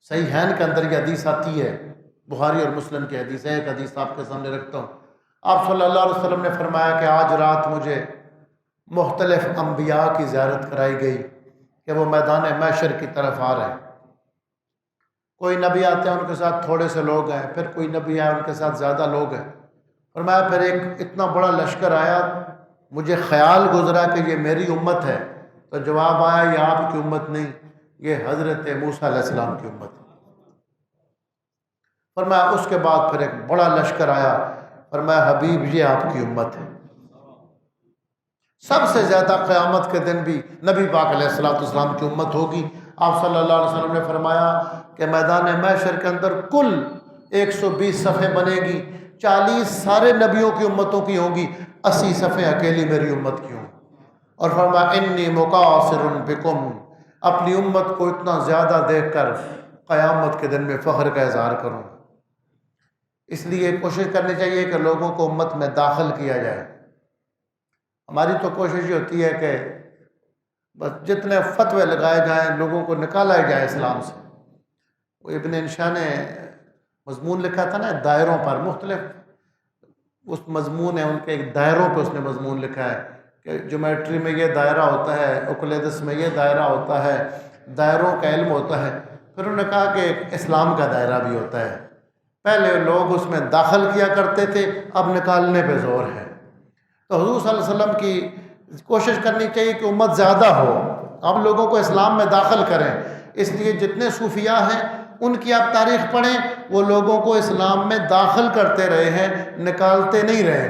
صحیحین کے اندر یہ حدیث آتی ہے، بخاری اور مسلم کی حدیث ہے، ایک حدیث آپ کے سامنے رکھتا ہوں۔ آپ صلی اللہ علیہ وسلم نے فرمایا کہ آج رات مجھے مختلف انبیاء کی زیارت کرائی گئی کہ وہ میدان محشر کی طرف آ رہے ہیں۔ کوئی نبی آتے ہیں ان کے ساتھ تھوڑے سے لوگ ہیں، پھر کوئی نبی آئے ان کے ساتھ زیادہ لوگ ہیں۔ فرمایا پھر ایک اتنا بڑا لشکر آیا، مجھے خیال گزرا کہ یہ میری امت ہے، تو جواب آیا یہ آپ کی امت نہیں، یہ حضرت موسیٰ علیہ السلام کی امت ہے۔ فرمایا اس کے بعد پھر ایک بڑا لشکر آیا، فرمایا حبیب یہ آپ کی امت ہے۔ سب سے زیادہ قیامت کے دن بھی نبی پاک علیہ السلام کی امت ہوگی۔ آپ صلی اللہ علیہ وسلم نے فرمایا کہ میدان محشر کے اندر کل 120 صفیں بنے گی، 40 سارے نبیوں کی امتوں کی ہوں گی، 80 صفیں اکیلی میری امت کی ہوں گی۔ اور فرمایا انی مقاصر بکم، اپنی امت کو اتنا زیادہ دیکھ کر قیامت کے دن میں فخر کا اظہار کروں۔ اس لیے کوشش کرنی چاہیے کہ لوگوں کو امت میں داخل کیا جائے۔ ہماری تو کوشش یہ ہوتی ہے کہ بس جتنے فتوے لگائے جائیں لوگوں کو نکالا ہی جائے اسلام سے۔ وہ ابن انشاء نے مضمون لکھا تھا نا دائروں پر، مختلف اس مضمون ہے ان کے ایک دائروں پہ اس نے مضمون لکھا ہے کہ جیومیٹری میں یہ دائرہ ہوتا ہے، اوکلیدس میں یہ دائرہ ہوتا ہے، دائروں کا علم ہوتا ہے۔ پھر انہوں نے کہا کہ اسلام کا دائرہ بھی ہوتا ہے، پہلے لوگ اس میں داخل کیا کرتے تھے، اب نکالنے پہ زور ہے۔ تو حضور صلی اللہ علیہ وسلم کی کوشش کرنی چاہیے کہ امت زیادہ ہو، اب لوگوں کو اسلام میں داخل کریں۔ اس لیے جتنے صوفیاء ہیں ان کی آپ تاریخ پڑھیں، وہ لوگوں کو اسلام میں داخل کرتے رہے ہیں، نکالتے نہیں رہے۔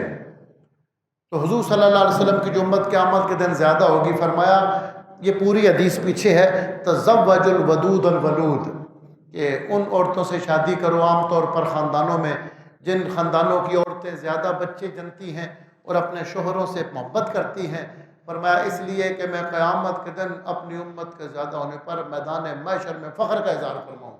تو حضور صلی اللہ علیہ وسلم کی جو امت قیامت کے دن زیادہ ہوگی، فرمایا یہ پوری حدیث پیچھے ہے، تزوج الودود الولود، کہ ان عورتوں سے شادی کرو، عام طور پر خاندانوں میں جن خاندانوں کی عورتیں زیادہ بچے جنتی ہیں اور اپنے شوہروں سے محبت کرتی ہیں، فرمایا اس لیے کہ میں قیامت کے دن اپنی امت کے زیادہ ہونے پر میدان محشر میں فخر کا اظہار فرماؤں۔